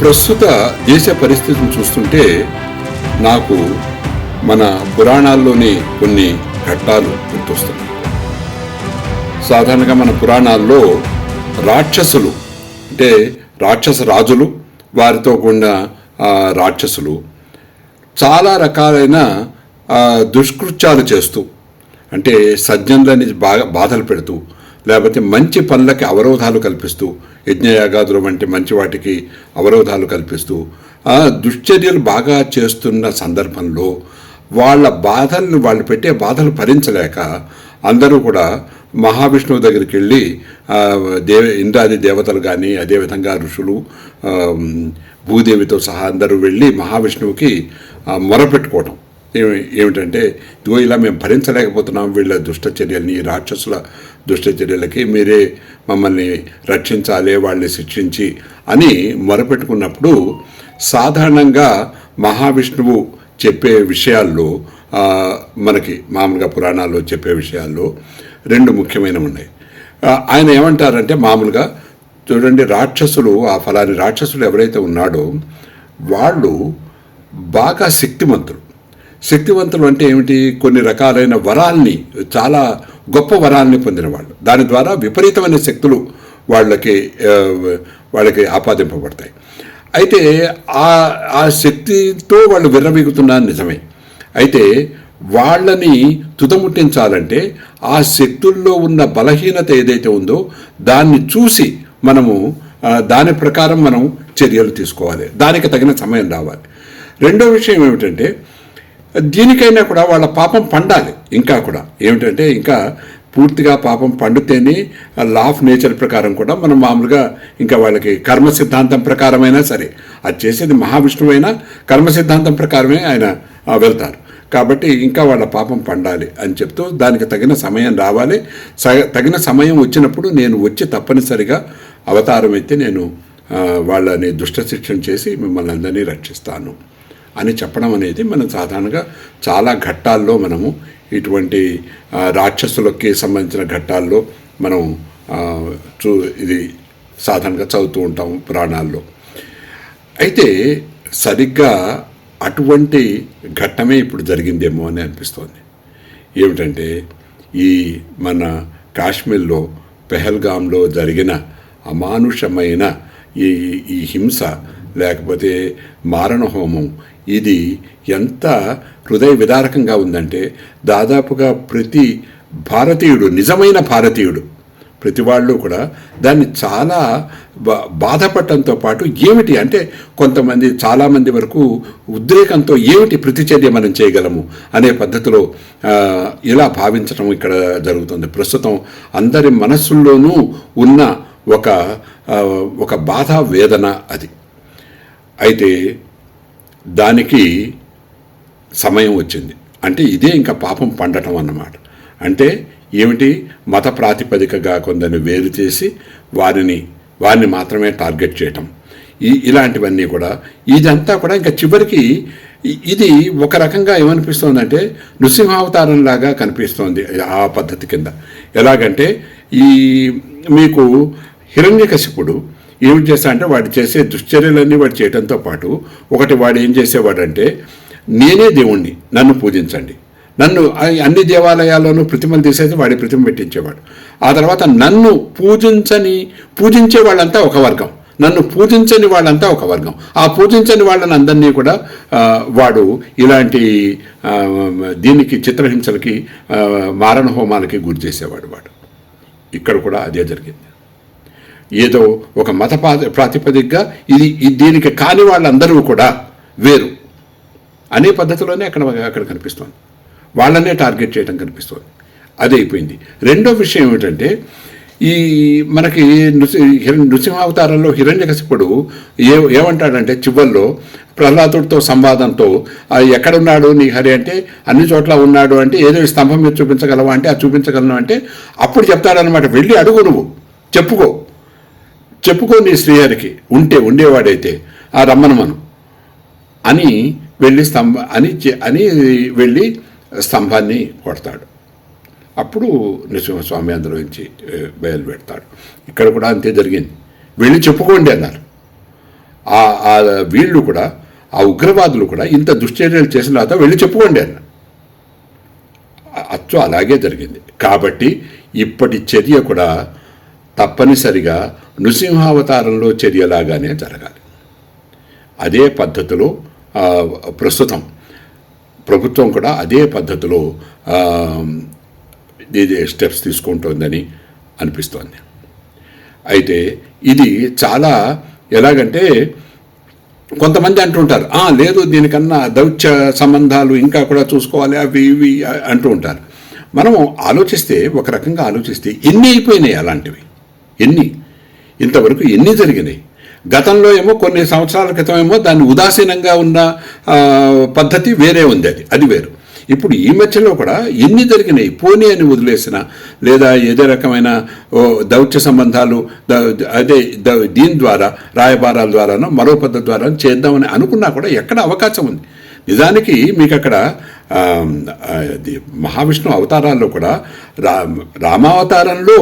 ప్రస్తుత దేశ పరిస్థితిని చూస్తుంటే నాకు మన పురాణాల్లోని కొన్ని ఘట్టాలు గుర్తొస్తున్నాయి. సాధారణంగా మన పురాణాల్లో రాక్షసులు అంటే రాక్షస రాజులు, వారితో కూడిన రాక్షసులు చాలా రకాలైన దుష్కృత్యాలు చేస్తూ, అంటే సజ్జనులని బాధలు పెడుతూ, లేకపోతే మంచి పనులకి అవరోధాలు కల్పిస్తూ, యజ్ఞయాగాదులు వంటి మంచి వాటికి అవరోధాలు కల్పిస్తూ దుశ్చర్యలు బాగా చేస్తున్న సందర్భంలో వాళ్ళు పెట్టే బాధలు భరించలేక అందరూ కూడా మహావిష్ణువు దగ్గరికి వెళ్ళి ఇంద్రాది దేవతలు కానీ, అదేవిధంగా ఋషులు, భూదేవితో సహా అందరూ వెళ్ళి మహావిష్ణువుకి మొరపెట్టుకోవటం ఏమిటంటే, ఇదిగో ఇలా మేము భరించలేకపోతున్నాం వీళ్ళ దుష్టచర్యల్ని, రాక్షసుల దుష్టచర్యలకి మీరే మమ్మల్ని రక్షించాలి, వాళ్ళని శిక్షించి అని మొరపెట్టుకున్నప్పుడు సాధారణంగా మహావిష్ణువు చెప్పే విషయాల్లో, మనకి మామూలుగా పురాణాల్లో చెప్పే విషయాల్లో రెండు ముఖ్యమైనవి ఉన్నాయి. ఆయన ఏమంటారంటే, మామూలుగా చూడండి, రాక్షసులు, ఆ ఫలాని రాక్షసులు ఎవరైతే ఉన్నాడో వాళ్ళు బాగా శక్తివంతులు అంటే ఏమిటి, కొన్ని రకాలైన వరాల్ని, చాలా గొప్ప వరాల్ని పొందిన వాళ్ళు, దాని ద్వారా విపరీతమైన శక్తులు వాళ్ళకి ఆపాదింపబడతాయి. అయితే ఆ శక్తితో వాళ్ళు విర్రవీగుతున్నారు నిజమే. అయితే వాళ్ళని తుదముట్టించాలంటే ఆ శక్తుల్లో ఉన్న బలహీనత ఏదైతే ఉందో దాన్ని చూసి మనము దాని ప్రకారం మనం చర్యలు తీసుకోవాలి, దానికి తగిన సమయం రావాలి. రెండో విషయం ఏమిటంటే, దీనికైనా కూడా వాళ్ళ పాపం పండాలి. ఇంకా కూడా ఏమిటంటే, ఇంకా పూర్తిగా పాపం పండితేనే లా ఆఫ్ నేచర్ ప్రకారం కూడా మనం మామూలుగా ఇంకా వాళ్ళకి కర్మ సిద్ధాంతం ప్రకారమైనా సరే, అది చేసేది మహావిష్ణువైనా కర్మ సిద్ధాంతం ప్రకారమే ఆయన వెళ్తారు. కాబట్టి ఇంకా వాళ్ళ పాపం పండాలి అని చెప్తూ దానికి తగిన సమయం రావాలి. తగిన సమయం వచ్చినప్పుడు నేను వచ్చి తప్పనిసరిగా అవతారం ఎత్తి నేను వాళ్ళని దుష్ట శిక్షణ చేసి మిమ్మల్ని అందరినీ రక్షిస్తాను అని చెప్పడం అనేది మనం సాధారణంగా చాలా ఘట్టాల్లో మనము ఇటువంటి రాక్షసులకి సంబంధించిన ఘట్టాల్లో మనం ఇది సాధారణంగా చదువుతూ ఉంటాం పురాణాల్లో. అయితే సరిగ్గా అటువంటి ఘట్టమే ఇప్పుడు జరిగిందేమో అని అనిపిస్తోంది. ఏమిటంటే, ఈ మన కాశ్మీర్లో పెహల్గాంలో జరిగిన అమానుషమైన ఈ హింస, లేకపోతే మారణహోమం, ఇది ఎంత హృదయ విదారకంగా ఉందంటే, దాదాపుగా ప్రతి భారతీయుడు, నిజమైన భారతీయుడు, ప్రతి వాళ్ళు కూడా దాన్ని చాలా బాధపడటంతో పాటు, ఏమిటి అంటే కొంతమంది, చాలామంది వరకు ఉద్రేకంతో ఏమిటి ప్రతిచర్య మనం చేయగలము అనే పద్ధతిలో ఇలా భావించడం ఇక్కడ జరుగుతుంది. ప్రస్తుతం అందరి మనస్సుల్లోనూ ఉన్న ఒక బాధ, వేదన అది. అయితే దానికి సమయం వచ్చింది. అంటే ఇదే ఇంకా పాపం పండటం అన్నమాట. అంటే ఏమిటి, మత ప్రాతిపదికగా కొందరిని వేరు చేసి వారిని మాత్రమే టార్గెట్ చేయటం, ఇలాంటివన్నీ కూడా, ఇదంతా కూడా ఇంకా చివరికి ఇది ఒక రకంగా ఏమనిపిస్తోందంటే నృసింహావతారంలాగా కనిపిస్తోంది ఆ పద్ధతి కింద. ఎలాగంటే, మీకు హిరణ్యకశిపుడు ఏమి చేశాడంటే, వాడు చేసే దుశ్చర్యలన్నీ వాడు చేయడంతో పాటు వాడు ఏం చేసేవాడంటే, నేనే దేవుణ్ణి, నన్ను పూజించండి, నన్ను అన్ని దేవాలయాల్లోనూ ప్రతిమలు తీసేసి వాడి ప్రతిమ పెట్టించేవాడు. ఆ తర్వాత నన్ను పూజించే వాళ్ళంతా ఒక వర్గం, నన్ను పూజించని వాళ్ళంతా ఒక వర్గం. ఆ పూజించని వాళ్ళని అందరినీ కూడా వాడు ఇలాంటి దీనికి, చిత్రహింసలకి, మారణ హోమాలకి గురి చేసేవాడు. ఇక్కడ కూడా అదే జరిగింది. ఏదో ఒక మత ప్రాతిపదికగా దీనికి కాని వాళ్ళందరూ కూడా వేరు అనే పద్ధతిలోనే అక్కడ కనిపిస్తోంది. వాళ్ళనే టార్గెట్ చేయడం కనిపిస్తుంది. అదే అయిపోయింది. రెండో విషయం ఏమిటంటే, మనకి నృసింహావతారంలో హిరణ్యకశిపుడు ఏమంటాడంటే, చివరిలో ప్రహ్లాదుడితో సంవాదంతో, ఎక్కడున్నాడు నీ హరి అంటే, అన్ని చోట్ల ఉన్నాడు అంటే, ఏదో స్తంభం మీద చూపించగలవా అంటే, అది చూపించగలను అంటే, అప్పుడు చెప్తాడనమాట, వెళ్ళి అడుగు, నువ్వు చెప్పుకో నీ శ్రీహరికి, ఉండేవాడైతే ఆ రమ్మనమను అని వెళ్ళి అని వెళ్ళి స్తంభాన్ని కొడతాడు. అప్పుడు నృసింహస్వామి అందులోంచి బయలుపెడతాడు. ఇక్కడ కూడా అంతే జరిగింది. వెళ్ళి చెప్పుకోండి అన్నారు. ఆ వీళ్ళు కూడా, ఆ ఉగ్రవాదులు కూడా ఇంత దుశ్చర్యలు చేసిన తర్వాత వెళ్ళి చెప్పుకోండి అన్న. అచ్చు అలాగే జరిగింది. కాబట్టి ఇప్పటి చర్య కూడా తప్పనిసరిగా నృసింహావతారంలో చర్యలాగానే జరగాలి. అదే పద్ధతిలో ప్రస్తుతం ప్రభుత్వం కూడా అదే పద్ధతిలో స్టెప్స్ తీసుకుంటోందని అనిపిస్తోంది. అయితే ఇది చాలా ఎలాగంటే కొంతమంది అంటుంటారు, లేదు దీనికన్నా దౌత్య సంబంధాలు ఇంకా కూడా చూసుకోవాలి అవి ఇవి అంటూ ఉంటారు. మనము ఆలోచిస్తే, ఒక రకంగా ఆలోచిస్తే ఎన్ని అయిపోయినాయి అలాంటివి, ఇంతవరకు ఎన్ని జరిగినాయి. గతంలో ఏమో కొన్ని సంవత్సరాల క్రితం ఏమో దాన్ని ఉదాసీనంగా ఉన్న పద్ధతి వేరే ఉంది, అది వేరు. ఇప్పుడు ఈ మధ్యలో కూడా ఎన్ని జరిగినాయి, పోనీ అని వదిలేసిన, లేదా ఏదో రకమైన దౌత్య సంబంధాలు అదే దీని ద్వారా రాయబారాల ద్వారానో మరో పద్ధతి ద్వారా చేద్దామని అనుకున్నా కూడా ఎక్కడ అవకాశం ఉంది. నిజానికి మీకు అక్కడ మహావిష్ణు అవతారాల్లో కూడా రామావతారంలో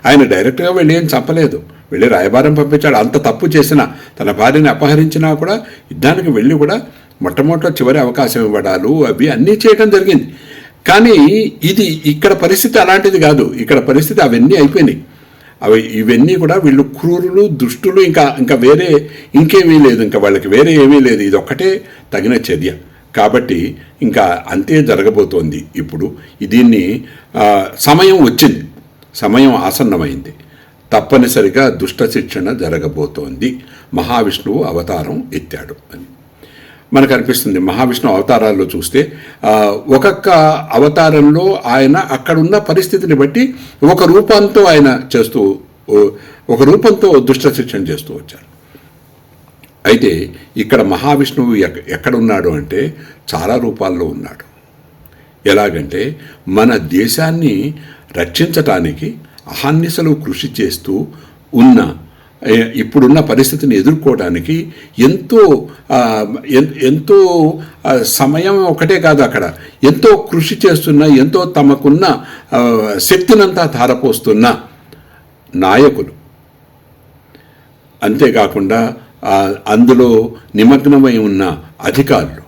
ఆయన డైరెక్ట్గా వెళ్ళి ఏం చంపలేదు, వెళ్ళి రాయబారం పంపించాడు. అంత తప్పు చేసినా, తన భార్యని అపహరించినా కూడా యుద్ధానికి వెళ్ళి కూడా మొట్టమొదటి చివరి అవకాశం ఇవ్వడాలు అవి అన్నీ చేయడం జరిగింది. కానీ ఇక్కడ పరిస్థితి అలాంటిది కాదు. ఇక్కడ పరిస్థితి అవన్నీ అయిపోయినాయి. ఇవన్నీ కూడా వీళ్ళు క్రూరులు, దుష్టులు, ఇంకా వేరే ఇంకేమీ లేదు, ఇంకా వాళ్ళకి వేరే ఏమీ లేదు. ఇది ఒక్కటే తగిన చర్య. కాబట్టి ఇంకా అంతే జరగబోతోంది. ఇప్పుడు దీన్ని సమయం వచ్చింది, సమయం ఆసన్నమైంది. తప్పనిసరిగా దుష్ట శిక్షణ జరగబోతోంది. మహావిష్ణువు అవతారం ఎత్తాడు అని మనకు అనిపిస్తుంది. మహావిష్ణు అవతారాల్లో చూస్తే ఒక్కొక్క అవతారంలో ఆయన అక్కడున్న పరిస్థితిని బట్టి ఒక రూపంతో దుష్ట శిక్షణ చేస్తూ వచ్చారు. అయితే ఇక్కడ మహావిష్ణువు ఎక్కడున్నాడు అంటే చాలా రూపాల్లో ఉన్నాడు. ఎలాగంటే మన దేశాన్ని రక్షించటానికి అహర్నిశలు కృషి చేస్తూ ఉన్న, ఇప్పుడున్న పరిస్థితిని ఎదుర్కోవడానికి ఎంతో సమయం ఒకటే కాదు, అక్కడ ఎంతో కృషి చేస్తున్న, ఎంతో తమకున్న శక్తినంతా ధారపోస్తున్న నాయకులు, అంతేకాకుండా అందులో నిమగ్నమై ఉన్న అధికారులు,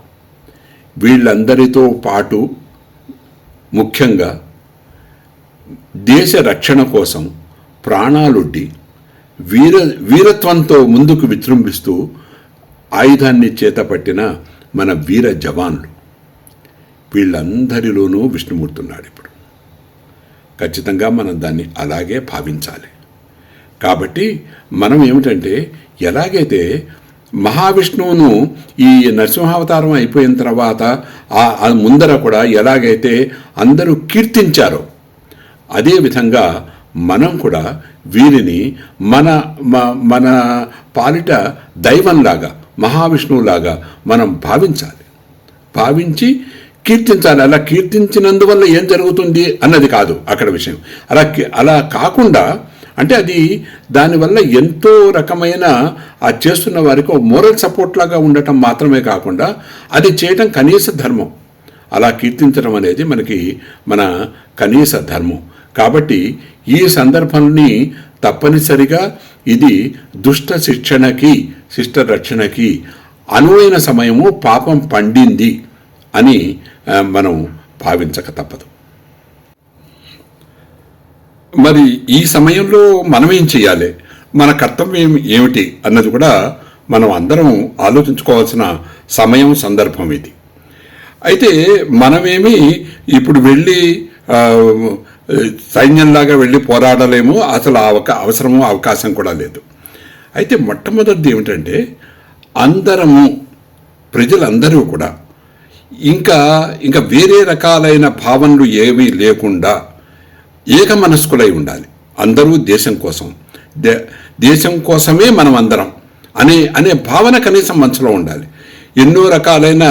వీళ్ళందరితో పాటు ముఖ్యంగా దేశ రక్షణ కోసం ప్రాణాలొడ్డి వీరత్వంతో ముందుకు విజృంభిస్తూ ఆయుధాన్ని చేతపట్టిన మన వీర జవాన్లు, వీళ్ళందరిలోనూ విష్ణుమూర్తి ఉన్నాడు. ఇప్పుడు ఖచ్చితంగా మనం దాన్ని అలాగే భావించాలి. కాబట్టి మనం ఏమిటంటే, ఎలాగైతే మహావిష్ణువును ఈ నరసింహావతారం అయిపోయిన తర్వాత ముందర కూడా ఎలాగైతే అందరూ కీర్తించారో, అదేవిధంగా మనం కూడా వీరిని మన పాలిట దైవంలాగా, మహావిష్ణువులాగా మనం భావించి కీర్తించాలి. అలా కీర్తించినందువల్ల ఏం జరుగుతుంది అన్నది కాదు అక్కడ విషయం. అలా కాకుండా, అంటే అది దానివల్ల ఎంతో రకమైన చేస్తున్న వారికి మోరల్ సపోర్ట్ లాగా ఉండటం మాత్రమే కాకుండా అది చేయటం కనీస ధర్మం. అలా కీర్తించడం అనేది మన కనీస ధర్మం. కాబట్టి ఈ సందర్భాన్ని తప్పనిసరిగా ఇది దుష్ట శిష్ట రక్షణకి అనువైన సమయము, పాపం పండింది అని మనం భావించక తప్పదు. మరి ఈ సమయంలో మనమేం చేయాలి, మన కర్తవ్యం ఏమిటి అన్నది కూడా మనం అందరం ఆలోచించుకోవాల్సిన సమయం, సందర్భం ఇది. అయితే మనమేమి ఇప్పుడు వెళ్ళి సైన్యంలాగా వెళ్ళి పోరాడలేము, అసలు అవసరము అవకాశం కూడా లేదు. అయితే మొట్టమొదటిది ఏమిటంటే, ప్రజలందరూ కూడా ఇంకా వేరే రకాలైన భావనలు ఏమీ లేకుండా ఏకమనస్కులై ఉండాలి. అందరూ దేశం కోసం, దేశం కోసమే మనం అందరం అనే భావన కనీసం మనసులో ఉండాలి. ఎన్నో రకాలైన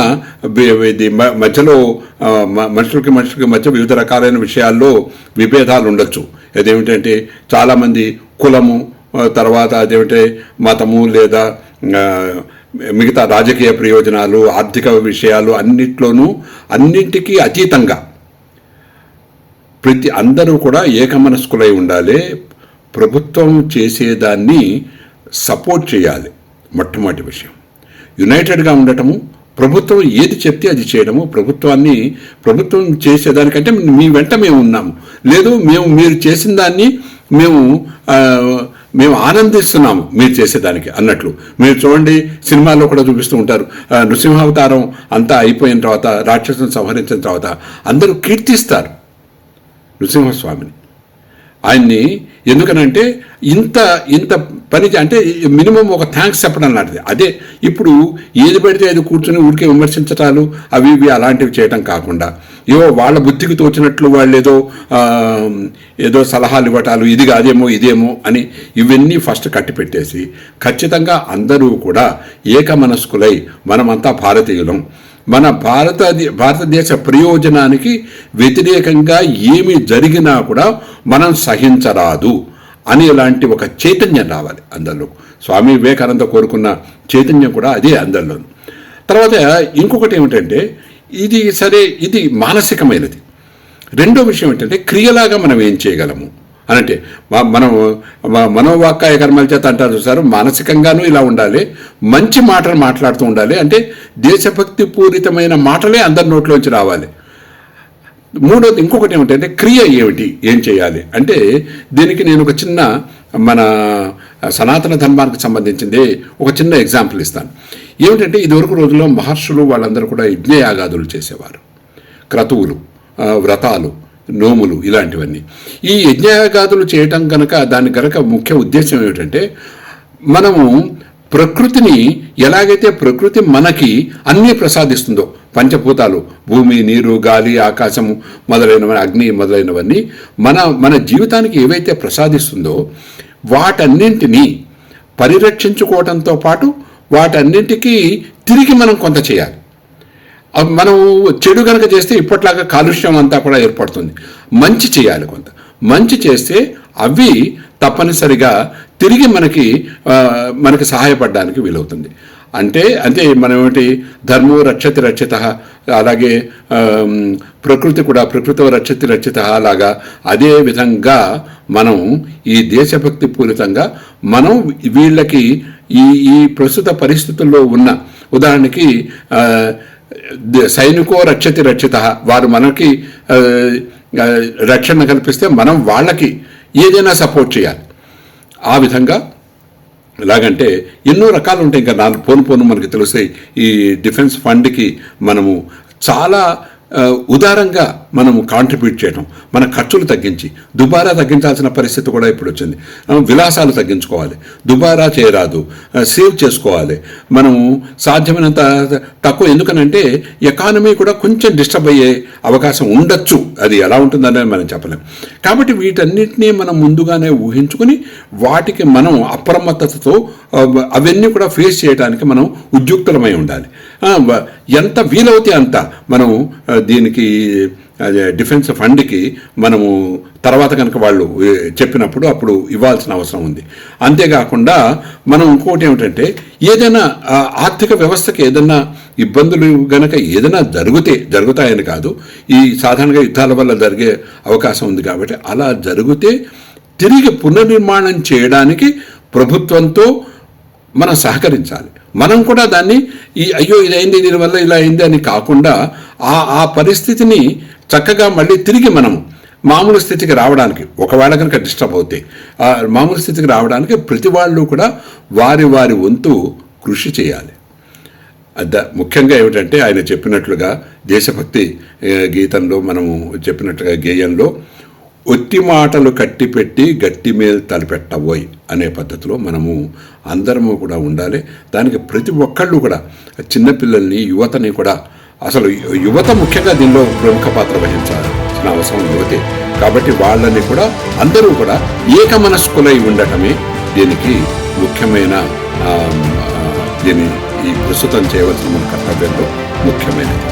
మధ్యలో మనుషులకి మధ్య వివిధ రకాలైన విషయాల్లో విభేదాలు ఉండొచ్చు. అదేమిటంటే చాలామంది కులము, తర్వాత అదేమిటే మతము, లేదా మిగతా రాజకీయ ప్రయోజనాలు, ఆర్థిక విషయాలు అన్నింటికీ అతీతంగా అందరూ కూడా ఏకమనస్కులై ఉండాలి. ప్రభుత్వం చేసేదాన్ని సపోర్ట్ చేయాలి, మొట్టమొదటి విషయం. యునైటెడ్గా ఉండటము, ప్రభుత్వం ఏది చెప్తే అది చేయడము, ప్రభుత్వం చేసేదానికంటే మీ వెంట మేము ఉన్నాము, లేదు మీరు చేసిన దాన్ని మేము ఆనందిస్తున్నాము మీరు చేసేదానికి అన్నట్లు. మీరు చూడండి, సినిమాల్లో కూడా చూపిస్తూ ఉంటారు, నృసింహావతారం అంతా అయిపోయిన తర్వాత, రాక్షసుని సంహరించిన తర్వాత అందరూ కీర్తిస్తారు నృసింహస్వామిని. ఆయన్ని ఎందుకనంటే ఇంత పని అంటే మినిమం ఒక థ్యాంక్స్ చెప్పడం లాంటిది. అదే ఇప్పుడు ఏది పడితే అది కూర్చొని ఊరికే విమర్శించటాలు అవి ఇవి అలాంటివి చేయటం కాకుండా, వాళ్ళ బుద్ధికి తోచినట్లు వాళ్ళు ఏదో సలహాలు ఇవ్వటాలు, ఇది కాదేమో ఇదేమో అని ఇవన్నీ ఫస్ట్ కట్టి పెట్టేసి, ఖచ్చితంగా అందరూ కూడా ఏకమనస్కులై మనమంతా భారతీయులం, మన భారతదేశ ప్రయోజనానికి వ్యతిరేకంగా ఏమి జరిగినా కూడా మనం సహించరాదు అని ఇలాంటి ఒక చైతన్యం రావాలి అందరిలో. స్వామి వివేకానంద కోరుకున్న చైతన్యం కూడా అదే అందరిలో. తర్వాత ఇంకొకటి ఏమిటంటే, ఇది మానసికమైనది. రెండో విషయం ఏంటంటే, క్రియలాగా మనం ఏం చేయగలము అనంటే, మనం మనోవాక్కాయ కర్మల చేత అంటారు చూసారు, మానసికంగానూ ఇలా ఉండాలి, మంచి మాటలు మాట్లాడుతూ ఉండాలి. అంటే దేశభక్తి పూరితమైన మాటలే అందరి నోట్లోంచి రావాలి. మూడోది ఇంకొకటి ఏమిటంటే, క్రియ ఏం చేయాలి అంటే, దీనికి నేను ఒక చిన్న మన సనాతన ధర్మానికి సంబంధించింది ఒక చిన్న ఎగ్జాంపుల్ ఇస్తాను. ఏమిటంటే, ఇదివరకు రోజుల్లో మహర్షులు వాళ్ళందరూ కూడా యజ్ఞయాగాదులు చేసేవారు, క్రతువులు, వ్రతాలు, నోములు, ఇలాంటివన్నీ. ఈ యజ్ఞయాగాదులు చేయటం కనుక దాని ముఖ్య ఉద్దేశం ఏమిటంటే, మనము ప్రకృతిని ఎలాగైతే ప్రకృతి మనకి అన్నీ ప్రసాదిస్తుందో, పంచభూతాలు, భూమి, నీరు, గాలి, ఆకాశము మొదలైనవన్నీ, అగ్ని మొదలైనవన్నీ మన జీవితానికి ఏవైతే ప్రసాదిస్తుందో వాటన్నింటినీ పరిరక్షించుకోవడంతో పాటు వాటన్నింటికీ తిరిగి మనం కొంత చేయాలి. మనం చెడు కనుక చేస్తే ఇప్పట్లాగా కాలుష్యం అంతా కూడా ఏర్పడుతుంది. మంచి చేయాలి, కొంత మంచి చేస్తే అవి తప్పనిసరిగా తిరిగి మనకి సహాయపడడానికి వీలవుతుంది. అంటే మనం ఏమిటి, ధర్మో రక్షతి రక్షిత, అలాగే ప్రకృతి కూడా ప్రకృతో రక్షతి రక్షిత, అలాగా అదే విధంగా మనం ఈ దేశభక్తి పూరితంగా మనం వీళ్ళకి ఈ ప్రస్తుత పరిస్థితుల్లో ఉన్న, ఉదాహరణకి సైనికో రక్షతి రక్షిత, వారు మనకి రక్షణ కల్పిస్తే మనం వాళ్ళకి ఏదైనా సపోర్ట్ చేయాలి. ఆ విధంగా ఎలాగంటే ఎన్నో రకాలు ఉంటాయి. ఇంకా పోను మనకి తెలుస్తాయి. ఈ డిఫెన్స్ ఫండ్కి మనము చాలా ఉదారంగా మనము కాంట్రిబ్యూట్ చేయడం, మన ఖర్చులు తగ్గించి, దుబారా తగ్గించాల్సిన పరిస్థితి కూడా ఇప్పుడు వచ్చింది. విలాసాలు తగ్గించుకోవాలి, దుబారా చేయరాదు, సేవ్ చేసుకోవాలి. మనము సాధ్యమైనంత తక్కువ, ఎందుకనంటే ఎకానమీ కూడా కొంచెం డిస్టర్బ్ అయ్యే అవకాశం ఉండొచ్చు. అది ఎలా ఉంటుందనేది మనం చెప్పలేం. కాబట్టి వీటన్నిటినీ మనం ముందుగానే ఊహించుకుని వాటికి మనం అప్రమత్తతతో అవన్నీ కూడా ఫేస్ చేయడానికి మనం ఉద్యుక్తులమై ఉండాలి. ఎంత వీలవుతే అంత మనం దీనికి డిఫెన్స్ ఫండ్కి మనము తర్వాత కనుక వాళ్ళు చెప్పినప్పుడు అప్పుడు ఇవ్వాల్సిన అవసరం ఉంది. అంతేకాకుండా మనం ఇంకోటి ఏమిటంటే, ఏదైనా ఆర్థిక వ్యవస్థకి ఏదైనా ఇబ్బందులు గనక ఏదైనా జరుగుతాయని కాదు, ఈ సాధారణంగా యుద్ధాల వల్ల జరిగే అవకాశం ఉంది. కాబట్టి అలా జరిగితే తిరిగి పునర్నిర్మాణం చేయడానికి ప్రభుత్వంతో మనం సహకరించాలి. మనం కూడా దాన్ని అయ్యో ఇది అయింది, దీనివల్ల ఇలా అయింది అని కాకుండా ఆ పరిస్థితిని చక్కగా మళ్ళీ తిరిగి మనం మామూలు స్థితికి రావడానికి, ఒకవేళ కనుక డిస్టర్బ్ అవుతే ఆ మామూలు స్థితికి రావడానికి ప్రతి వాళ్ళు కూడా వారి వంతు కృషి చేయాలి. ముఖ్యంగా ఏమిటంటే, ఆయన చెప్పినట్లుగా దేశభక్తి గీతంలో మనము చెప్పినట్లుగా గేయంలో, ఒట్టి మాటలు కట్టిపెట్టి గట్టి మీద తలపెట్టబోయ్ అనే పద్ధతిలో మనము అందరము కూడా ఉండాలి. దానికి ప్రతి ఒక్కళ్ళు కూడా, చిన్నపిల్లల్ని, యువతని కూడా, అసలు యువత ముఖ్యంగా దీనిలో ప్రముఖ పాత్ర వహించాల్సిన అవసరం యువతే. కాబట్టి వాళ్ళని కూడా అందరూ కూడా ఏకమనస్కులై ఉండటమే దీనికి ముఖ్యమైన ఈ ప్రస్తుతం చేయవలసిన మన కర్తవ్యంలో ముఖ్యమైనది.